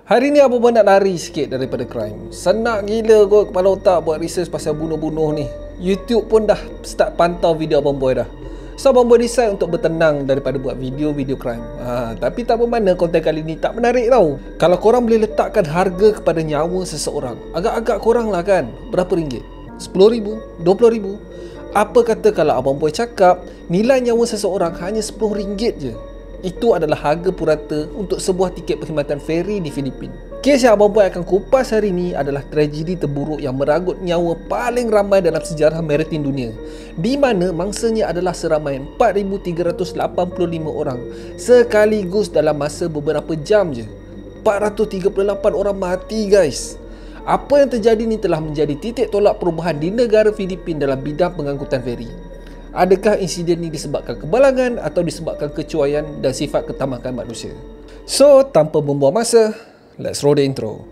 Hari ni Abang Boy nak lari sikit daripada crime. Senang gila kot kepala otak buat research pasal bunuh-bunuh ni. YouTube pun dah start pantau video Abang Boy dah. So Abang Boy decide untuk bertenang daripada buat video-video crime. Tapi tak bermakna konten kali ni tak menarik tau. Kalau korang boleh letakkan harga kepada nyawa seseorang, agak-agak korang lah kan, berapa ringgit? 10,000? 20,000? Apa kata kalau Abang Boy cakap nilai nyawa seseorang hanya RM10 je? Itu adalah harga purata untuk sebuah tiket perkhidmatan feri di Filipina. Kes yang Abang Boy akan kupas hari ini adalah tragedi terburuk yang meragut nyawa paling ramai dalam sejarah maritim dunia, di mana mangsanya adalah seramai 4,385 orang sekaligus dalam masa beberapa jam je. 438 orang mati guys. Apa yang terjadi ni telah menjadi titik tolak perubahan di negara Filipina dalam bidang pengangkutan feri. Adakah insiden ini disebabkan kebalangan atau disebabkan kecuaian dan sifat ketamakan manusia? So, tanpa membuang masa, let's roll the intro.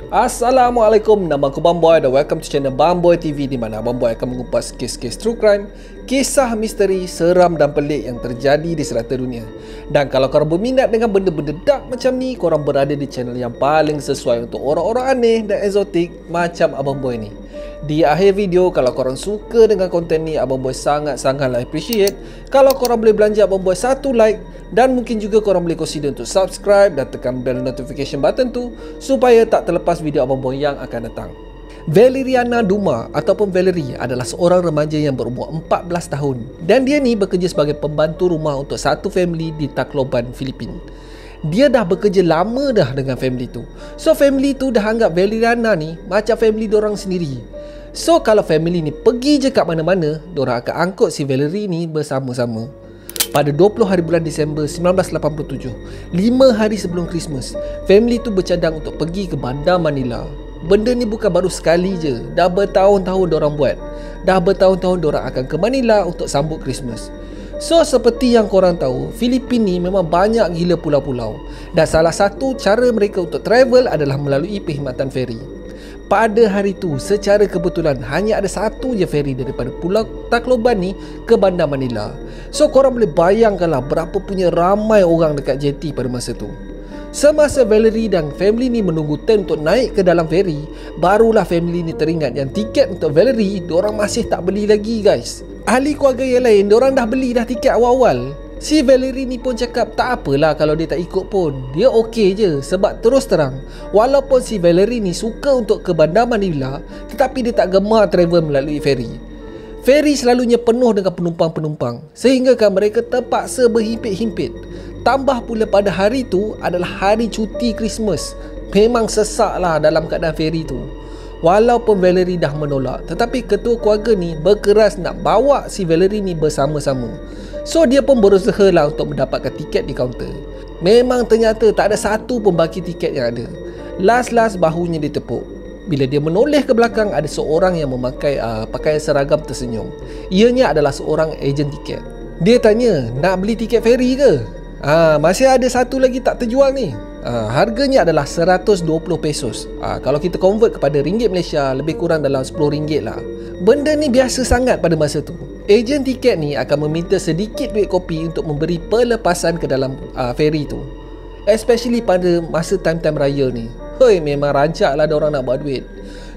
Assalamualaikum, nama aku Abang Boy dan welcome to channel Abang Boy TV, di mana Abang Boy akan mengupas kes-kes true crime, kisah misteri, seram dan pelik yang terjadi di serata dunia. Dan kalau korang berminat dengan benda-benda dark macam ni, korang berada di channel yang paling sesuai untuk orang-orang aneh dan eksotik macam Abang Boy ni. Di akhir video, kalau korang suka dengan konten ni, Abang Boy sangat-sangatlah appreciate kalau korang boleh belanja Abang Boy satu like, dan mungkin juga korang boleh consider untuk subscribe dan tekan bell notification button tu supaya tak terlepas video Abang Boy yang akan datang. Valeriana Duma ataupun Valerie adalah seorang remaja yang berumur 14 tahun dan dia ni bekerja sebagai pembantu rumah untuk satu family di Tacloban, Filipina. Dia dah bekerja lama dah dengan family tu. So family tu dah anggap Valeriana ni macam family diorang sendiri. So kalau family ni pergi je kat mana-mana, diorang akan angkut si Valerie ni bersama-sama. Pada 20 hari bulan Disember 1987, 5 hari sebelum Christmas, family tu bercadang untuk pergi ke Bandar Manila. Benda ni bukan baru sekali je, dah bertahun-tahun diorang buat. Dah bertahun-tahun diorang akan ke Manila untuk sambut Christmas. So seperti yang korang tahu, Filipina ni memang banyak gila pulau-pulau, dan salah satu cara mereka untuk travel adalah melalui perkhidmatan feri. Pada hari tu, secara kebetulan hanya ada satu je feri daripada Pulau Tacloban ni ke Bandar Manila. So korang boleh bayangkanlah berapa punya ramai orang dekat JT pada masa tu. Semasa Valerie dan family ni menunggu turn untuk naik ke dalam feri, barulah family ni teringat yang tiket untuk Valerie diorang masih tak beli lagi guys. Ahli keluarga yang lain diorang dah beli dah tiket awal-awal. Si Valerie ni pun cakap tak apalah kalau dia tak ikut pun, dia okey je. Sebab terus terang, walaupun si Valerie ni suka untuk ke Bandar Manila, tetapi dia tak gemar travel melalui feri. Feri selalunya penuh dengan penumpang-penumpang, sehingga kan mereka terpaksa berhimpit-himpit. Tambah pula pada hari tu adalah hari cuti Christmas. Memang sesak lah dalam keadaan feri tu. Walaupun Valerie dah menolak, tetapi ketua keluarga ni berkeras nak bawa si Valerie ni bersama-sama. So dia pun berusaha lah untuk mendapatkan tiket di kaunter. Memang ternyata tak ada satu pun baki tiket yang ada. Last bahunya ditepuk. Bila dia menoleh ke belakang, ada seorang yang memakai pakaian seragam tersenyum. Ianya adalah seorang ejen tiket. Dia tanya, nak beli tiket feri ke? Masih ada satu lagi tak terjual ni. Harganya adalah 120 pesos. Kalau kita convert kepada ringgit Malaysia, lebih kurang dalam RM10 lah. Benda ni biasa sangat pada masa tu. Ejen tiket ni akan meminta sedikit duit kopi untuk memberi pelepasan ke dalam feri tu, especially pada masa time-time raya ni. Memang rancak lah diorang nak buat duit.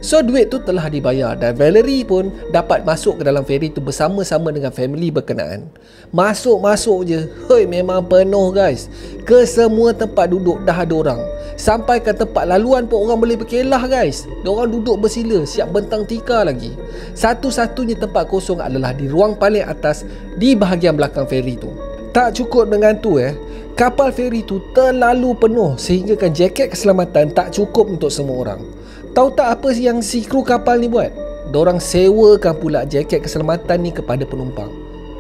So duit tu telah dibayar dan Valerie pun dapat masuk ke dalam feri tu bersama-sama dengan family berkenaan. Masuk je, memang penuh guys. Ke semua tempat duduk dah ada orang. Sampai ke tempat laluan pun orang boleh berkelah guys. Diorang duduk bersila, siap bentang tikar lagi. Satu-satunya tempat kosong adalah di ruang paling atas di bahagian belakang feri tu. Tak cukup dengan tu kapal feri tu terlalu penuh sehingga kan jaket keselamatan tak cukup untuk semua orang. Tahu tak apa yang si kru kapal ni buat? Diorang sewakan pula jaket keselamatan ni kepada penumpang.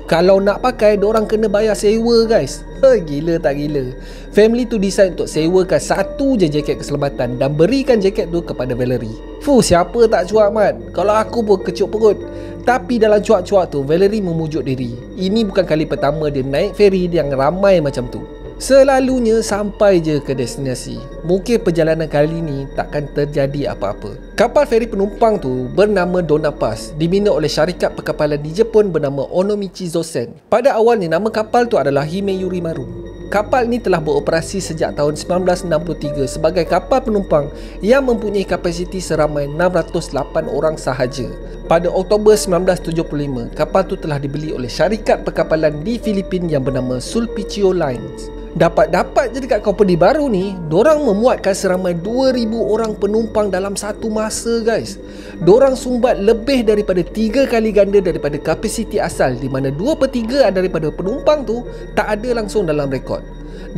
Kalau nak pakai, diorang kena bayar sewa guys. Gila tak gila? Family tu decide untuk sewakan satu je jaket keselamatan dan berikan jaket tu kepada Valerie. Siapa tak cuak mat? Kalau aku pun kecut perut. Tapi dalam cuak-cuak tu, Valerie memujuk diri. Ini bukan kali pertama dia naik feri yang ramai macam tu. Selalunya sampai je ke destinasi. Mungkin perjalanan kali ni takkan terjadi apa-apa. Kapal feri penumpang tu bernama Donna Pass, dibina oleh syarikat perkapalan di Jepun bernama Onomichi Zosen. Pada awalnya nama kapal tu adalah Himeyuri Maru. Kapal ni telah beroperasi sejak tahun 1963 sebagai kapal penumpang yang mempunyai kapasiti seramai 608 orang sahaja. Pada Oktober 1975, kapal tu telah dibeli oleh syarikat perkapalan di Filipina yang bernama Sulpicio Lines. Dapat je dekat company baru ni, dorang memuatkan seramai 2,000 orang penumpang dalam satu masa guys. Dorang sumbat lebih daripada 3 kali ganda daripada kapasiti asal, di mana 2/3 daripada penumpang tu tak ada langsung dalam rekod.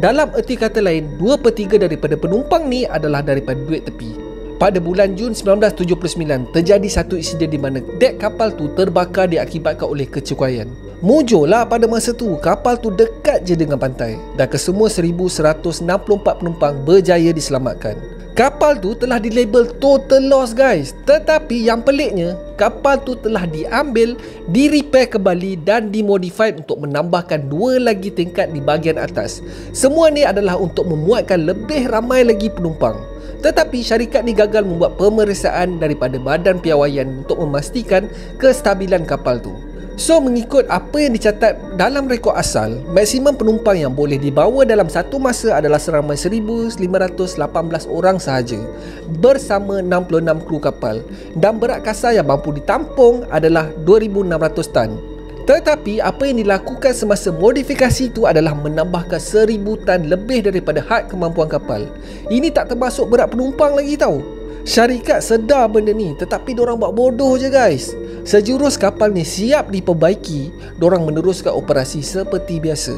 Dalam erti kata lain, 2/3 daripada penumpang ni adalah daripada duit tepi. Pada bulan Jun 1979, terjadi satu insiden di mana dek kapal tu terbakar diakibatkan oleh kecekuaian. Mujur lah pada masa tu, kapal tu dekat je dengan pantai dan kesemua 1,164 penumpang berjaya diselamatkan. Kapal tu telah dilabel total loss guys. Tetapi yang peliknya, kapal tu telah diambil, direpair kembali dan dimodified untuk menambahkan 2 lagi tingkat di bahagian atas. Semua ni adalah untuk memuatkan lebih ramai lagi penumpang. Tetapi syarikat ni gagal membuat pemeriksaan daripada badan piawaian untuk memastikan kestabilan kapal tu. So mengikut apa yang dicatat dalam rekod asal, maksimum penumpang yang boleh dibawa dalam satu masa adalah seramai 1,518 orang sahaja bersama 66 kru kapal, dan berat kasar yang mampu ditampung adalah 2,600 tan. Tetapi apa yang dilakukan semasa modifikasi itu adalah menambahkan 1,000 tan lebih daripada had kemampuan kapal. Ini tak termasuk berat penumpang lagi tau. Syarikat sedar benda ni, tetapi dorang buat bodoh je guys. Sejurus kapal ni siap diperbaiki, dorang meneruskan operasi seperti biasa.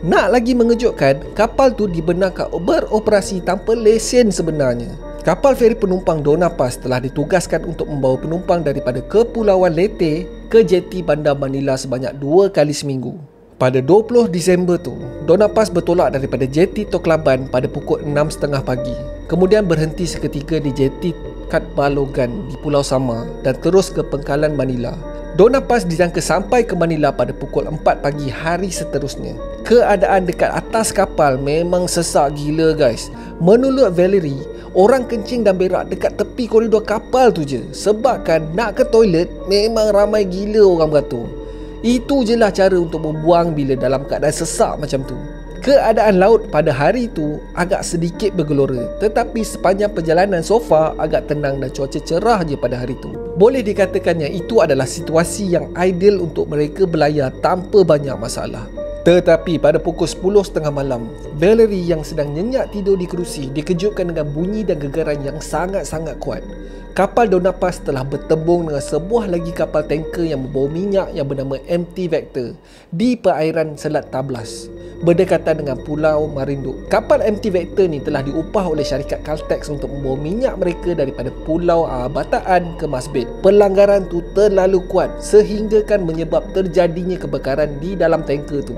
Nak lagi mengejutkan, kapal tu dibenarkan beroperasi tanpa lesen sebenarnya. Kapal feri penumpang Donna Pass telah ditugaskan untuk membawa penumpang daripada Kepulauan Leyte ke jeti Bandar Manila sebanyak 2 kali seminggu. Pada 20 Disember tu, Donna Pass bertolak daripada jeti Toclaban pada pukul 6.30 pagi. Kemudian berhenti seketika di jeti Catbalogan di Pulau Samar dan terus ke pangkalan Manila. Donna Pass dijangka sampai ke Manila pada pukul 4 pagi hari seterusnya. Keadaan dekat atas kapal memang sesak gila guys. Menurut Valerie, orang kencing dan berak dekat tepi koridor kapal tu je. Sebab kan nak ke toilet memang ramai gila orang beratur. Itu je lah cara untuk membuang bila dalam keadaan sesak macam tu. Keadaan laut pada hari itu agak sedikit bergelora, tetapi sepanjang perjalanan so far agak tenang dan cuaca cerah je pada hari itu. Boleh dikatakannya itu adalah situasi yang ideal untuk mereka berlayar tanpa banyak masalah. Tetapi pada pukul 10.30 malam, Valerie yang sedang nyenyak tidur di kerusi dikejutkan dengan bunyi dan gegaran yang sangat-sangat kuat. Kapal Donna Pass telah bertembung dengan sebuah lagi kapal tanker yang membawa minyak yang bernama MT Vector di perairan Selat Tablas, berdekatan dengan Pulau Marinduque. Kapal MT Vector ni telah diupah oleh syarikat Caltex untuk membawa minyak mereka daripada Pulau Bataan ke Masbate. Pelanggaran tu terlalu kuat sehingga kan menyebab terjadinya kebakaran di dalam tanker tu.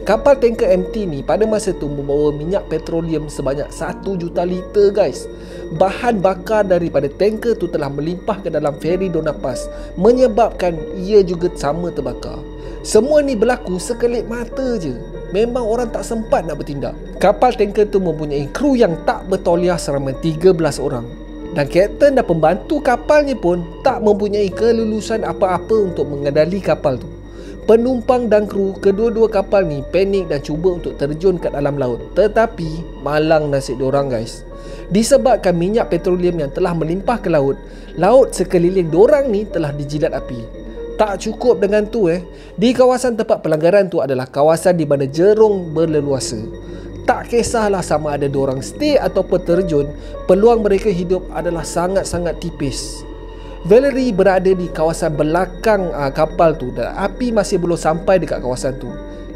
Kapal tanker MT ni pada masa tu membawa minyak petroleum sebanyak 1 juta liter guys. Bahan bakar daripada tanker tu telah melimpah ke dalam feri Donna Pass, menyebabkan ia juga sama terbakar. Semua ni berlaku sekelip mata je. Memang orang tak sempat nak bertindak. Kapal tanker tu mempunyai kru yang tak bertauliah seramai 13 orang. Dan kapten dan pembantu kapalnya pun tak mempunyai kelulusan apa-apa untuk mengendali kapal tu. Penumpang dan kru kedua-dua kapal ni panik dan cuba untuk terjun ke dalam laut. Tetapi malang nasib diorang guys. Disebabkan minyak petroleum yang telah melimpah ke laut, laut sekeliling diorang ni telah dijilat api. Tak cukup dengan tu di kawasan tempat pelanggaran tu adalah kawasan di mana jerung berleluasa. Tak kisahlah sama ada diorang stay ataupun terjun, peluang mereka hidup adalah sangat-sangat tipis. Valerie berada di kawasan belakang kapal tu dan api masih belum sampai dekat kawasan tu.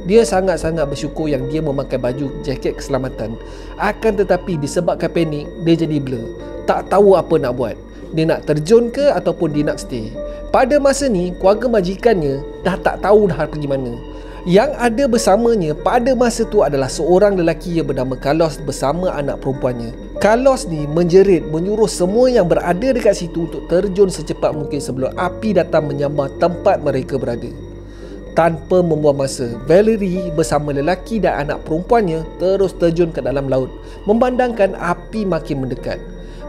Dia sangat-sangat bersyukur yang dia memakai baju jaket keselamatan. Akan tetapi disebabkan panik, dia jadi blur. Tak tahu apa nak buat. Dia nak terjun ke ataupun dia nak stay. Pada masa ni, keluarga majikannya dah tak tahu dah pergi mana. Yang ada bersamanya pada masa tu adalah seorang lelaki yang bernama Carlos bersama anak perempuannya. Carlos ni menjerit menyuruh semua yang berada dekat situ untuk terjun secepat mungkin sebelum api datang menyambar tempat mereka berada. Tanpa membuang masa, Valerie bersama lelaki dan anak perempuannya terus terjun ke dalam laut, memandangkan api makin mendekat.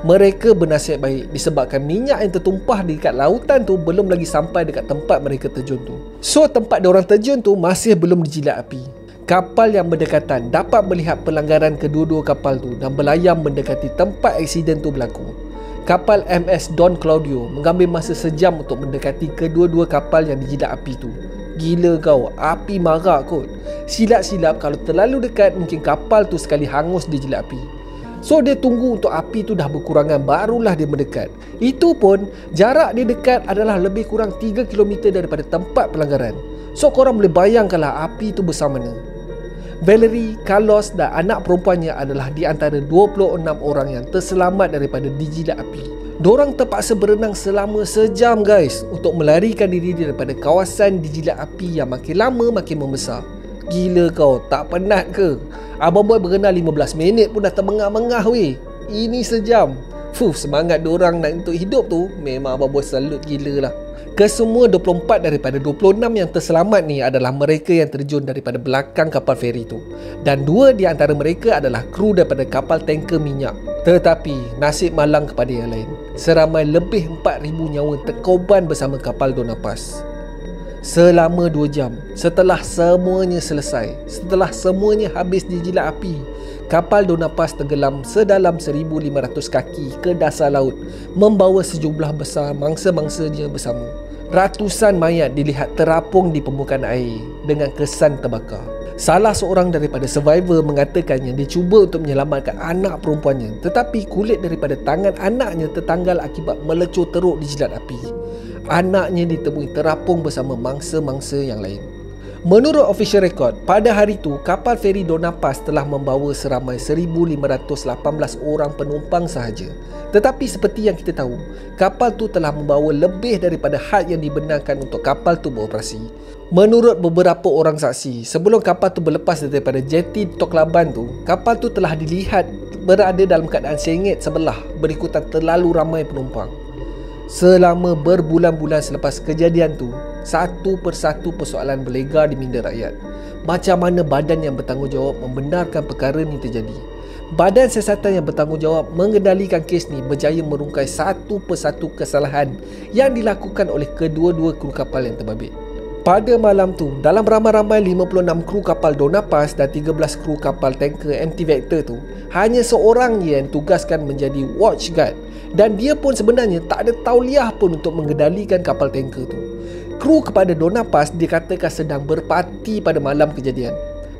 Mereka bernasib baik disebabkan minyak yang tertumpah di dekat lautan tu belum lagi sampai dekat tempat mereka terjun tu. So tempat diorang terjun tu masih belum dijilat api. Kapal yang berdekatan dapat melihat pelanggaran kedua-dua kapal tu dan berlayar mendekati tempat aksiden tu berlaku. Kapal MS Don Claudio mengambil masa sejam untuk mendekati kedua-dua kapal yang dijilat api tu. Gila kau, api marak kot. Silap-silap kalau terlalu dekat mungkin kapal tu sekali hangus dijilat api. So dia tunggu untuk api tu dah berkurangan, barulah dia mendekat. Itu pun jarak dia dekat adalah lebih kurang 3 km daripada tempat pelanggaran. So korang boleh bayangkanlah api tu besar mana. Valerie, Carlos dan anak perempuannya adalah di antara 26 orang yang terselamat daripada dijilat api. Dorang terpaksa berenang selama sejam guys untuk melarikan diri daripada kawasan dijilat api yang makin lama makin membesar. Gila kau, tak penat ke? Abang Boy berenang 15 minit pun dah termengah-mengah weh. Ini sejam. Semangat dorang nak untuk hidup tu memang Abang Boy salut gila lah. Kesemua 24 daripada 26 yang terselamat ni adalah mereka yang terjun daripada belakang kapal feri tu. Dan 2 di antara mereka adalah kru daripada kapal tanker minyak. Tetapi nasib malang kepada yang lain. Seramai lebih 4,000 nyawa terkorban bersama kapal Donapas. Selama 2 jam setelah semuanya selesai, setelah semuanya habis dijilat api, kapal Donapas tenggelam sedalam 1,500 kaki ke dasar laut, membawa sejumlah besar mangsa-mangsanya bersama. Ratusan mayat dilihat terapung di permukaan air dengan kesan terbakar. Salah seorang daripada survivor mengatakan yang dia cuba untuk menyelamatkan anak perempuannya, tetapi kulit daripada tangan anaknya tertanggal akibat melecur teruk dijilat api. Anaknya ditemui terapung bersama mangsa-mangsa yang lain. Menurut official record, pada hari itu kapal feri Donapas telah membawa seramai 1,518 orang penumpang sahaja. Tetapi seperti yang kita tahu, kapal tu telah membawa lebih daripada had yang dibenarkan untuk kapal tu beroperasi. Menurut beberapa orang saksi, sebelum kapal tu berlepas daripada jeti Toklaban tu, kapal tu telah dilihat berada dalam keadaan sengit sebelah berikutan terlalu ramai penumpang. Selama berbulan-bulan selepas kejadian tu, satu persatu persoalan berlegar di minda rakyat. Macam mana badan yang bertanggungjawab membenarkan perkara ni terjadi? Badan siasatan yang bertanggungjawab mengendalikan kes ni berjaya merungkai satu persatu kesalahan yang dilakukan oleh kedua-dua kru kapal yang terbabit. Pada malam tu, dalam ramai-ramai 56 kru kapal Donapas dan 13 kru kapal tanker MT Vector tu, hanya seorang yang tugaskan menjadi watchguard, dan dia pun sebenarnya tak ada tauliah pun untuk mengendalikan kapal tanker tu. Kru kepada Donapas dikatakan sedang berparti pada malam kejadian.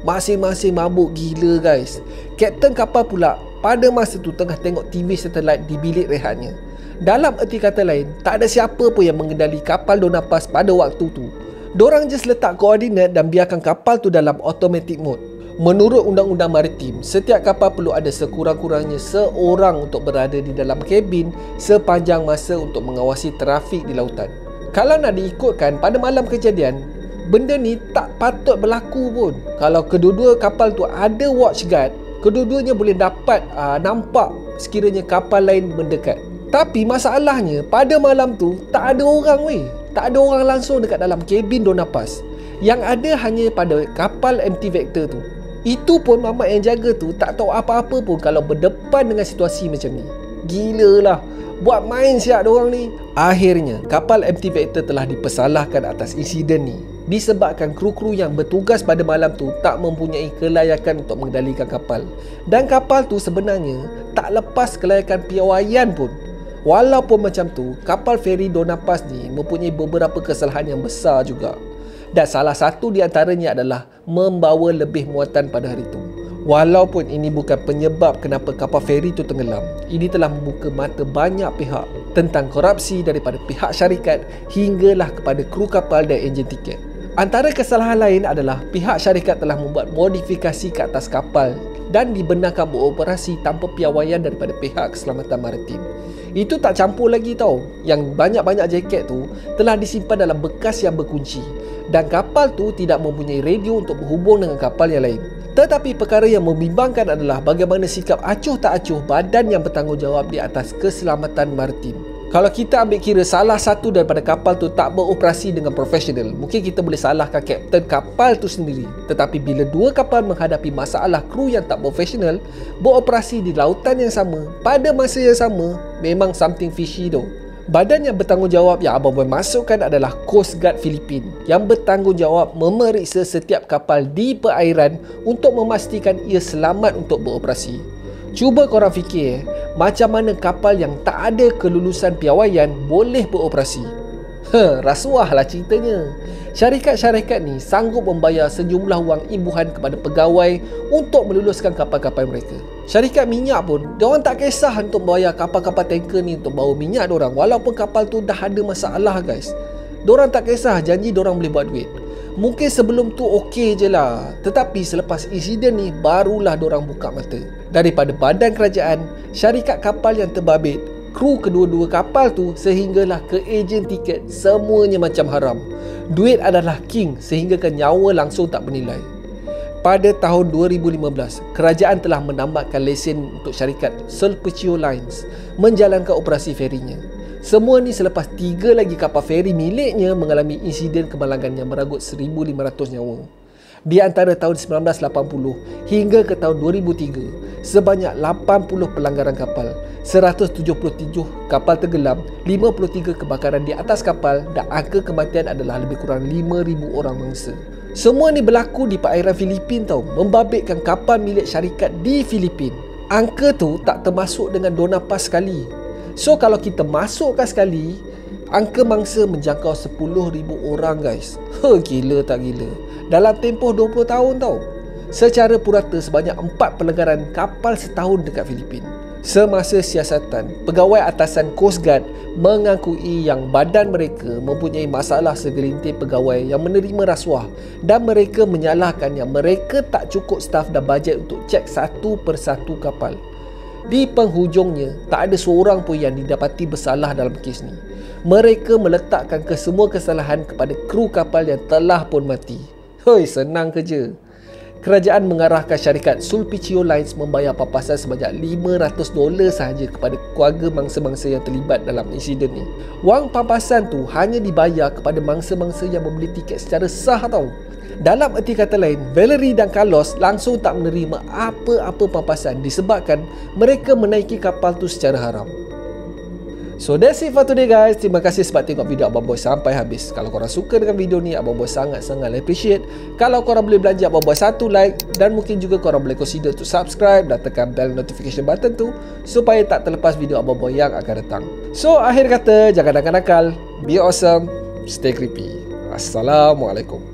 Masing-masing mabuk gila guys. Kapten kapal pula pada masa tu tengah tengok TV satelit di bilik rehatnya. Dalam erti kata lain, tak ada siapa pun yang mengendali kapal Donapas pada waktu tu. Dorang just letak koordinat dan biarkan kapal tu dalam automatic mode. Menurut undang-undang maritim, setiap kapal perlu ada sekurang-kurangnya seorang untuk berada di dalam kabin sepanjang masa untuk mengawasi trafik di lautan. Kalau nak diikutkan pada malam kejadian, benda ni tak patut berlaku pun. Kalau kedua-dua kapal tu ada watchguard, kedua-duanya boleh dapat nampak sekiranya kapal lain mendekat. Tapi masalahnya pada malam tu tak ada orang weh. Tak ada orang langsung dekat dalam kabin Donapas. Yang ada hanya pada kapal MT Vector tu. Itu pun mamat yang jaga tu tak tahu apa-apa pun kalau berdepan dengan situasi macam ni. Gila lah, buat main siap diorang ni. Akhirnya kapal MT Vector telah dipersalahkan atas insiden ni, disebabkan kru-kru yang bertugas pada malam tu tak mempunyai kelayakan untuk mengendalikan kapal. Dan kapal tu sebenarnya tak lepas kelayakan piawaian pun. Walaupun macam tu, kapal feri Donapas ni mempunyai beberapa kesalahan yang besar juga. Dan salah satu di antaranya adalah membawa lebih muatan pada hari itu. Walaupun ini bukan penyebab kenapa kapal feri itu tenggelam, ini telah membuka mata banyak pihak tentang korupsi daripada pihak syarikat hinggalah kepada kru kapal dan enjin tiket. Antara kesalahan lain adalah pihak syarikat telah membuat modifikasi ke atas kapal dan dibenarkan beroperasi tanpa piawaian daripada pihak keselamatan maritim. Itu tak campur lagi tau, yang banyak-banyak jaket tu telah disimpan dalam bekas yang berkunci dan kapal tu tidak mempunyai radio untuk berhubung dengan kapal yang lain. Tetapi perkara yang membimbangkan adalah bagaimana sikap acuh tak acuh badan yang bertanggungjawab di atas keselamatan maritim. Kalau kita ambil kira salah satu daripada kapal tu tak beroperasi dengan profesional, mungkin kita boleh salahkan kapten kapal tu sendiri. Tetapi bila dua kapal menghadapi masalah kru yang tak profesional beroperasi di lautan yang sama pada masa yang sama, memang something fishy tu. Badan yang bertanggungjawab yang Abang Boy masukkan adalah Coast Guard Filipina yang bertanggungjawab memeriksa setiap kapal di perairan untuk memastikan ia selamat untuk beroperasi. Cuba korang fikir, macam mana kapal yang tak ada kelulusan piawaian boleh beroperasi? Rasuah lah ceritanya. Syarikat-syarikat ni sanggup membayar sejumlah wang imbuhan kepada pegawai untuk meluluskan kapal-kapal mereka. Syarikat minyak pun, diorang tak kisah untuk bayar kapal-kapal tanker ni untuk bawa minyak diorang, walaupun kapal tu dah ada masalah guys. Diorang tak kisah, janji diorang boleh buat duit. Mungkin sebelum tu okey je lah, tetapi selepas insiden ni barulah diorang buka mata. Daripada badan kerajaan, syarikat kapal yang terbabit, kru kedua-dua kapal tu sehinggalah ke ejen tiket, semuanya macam haram. Duit adalah king sehinggakan nyawa langsung tak bernilai. Pada tahun 2015, kerajaan telah menambahkan lesen untuk syarikat Sulpicio Lines menjalankan operasi ferinya. Semua ni selepas 3 lagi kapal feri miliknya mengalami insiden kemalangan yang meragut 1,500 nyawa. Di antara tahun 1980 hingga ke tahun 2003, sebanyak 80 pelanggaran kapal, 177 kapal tenggelam, 53 kebakaran di atas kapal dan angka kematian adalah lebih kurang 5,000 orang mangsa. Semua ni berlaku di perairan Filipina tau, membabitkan kapal milik syarikat di Filipina. Angka tu tak termasuk dengan Dona Paz sekali. So kalau kita masukkan sekali, angka mangsa menjangkau 10,000 orang guys. Gila tak gila. Dalam tempoh 20 tahun tau. Secara purata sebanyak 4 pelanggaran kapal setahun dekat Filipina. Semasa siasatan, pegawai atasan Coast Guard mengakui yang badan mereka mempunyai masalah segelintir pegawai yang menerima rasuah dan mereka menyalahkan yang mereka tak cukup staf dan bajet untuk cek satu persatu kapal. Di penghujungnya, tak ada seorang pun yang didapati bersalah dalam kes ni. Mereka meletakkan kesemua kesalahan kepada kru kapal yang telah pun mati. Senang kerja. Kerajaan mengarahkan syarikat Sulpicio Lines membayar papasan sebanyak $500 sahaja kepada keluarga mangsa-mangsa yang terlibat dalam insiden ni. Wang pampasan tu hanya dibayar kepada mangsa-mangsa yang membeli tiket secara sah tau. Dalam erti kata lain, Valerie dan Carlos langsung tak menerima apa-apa pampasan disebabkan mereka menaiki kapal tu secara haram. So that's it for today guys. Terima kasih sebab tengok video Abang Boy sampai habis. Kalau korang suka dengan video ni, Abang Boy sangat-sangat appreciate kalau korang boleh belanja Abang Boy satu like, dan mungkin juga korang boleh consider untuk subscribe dan tekan bell notification button tu supaya tak terlepas video Abang Boy yang akan datang. So akhir kata, jangan nakal-nakal, be awesome, stay creepy. Assalamualaikum.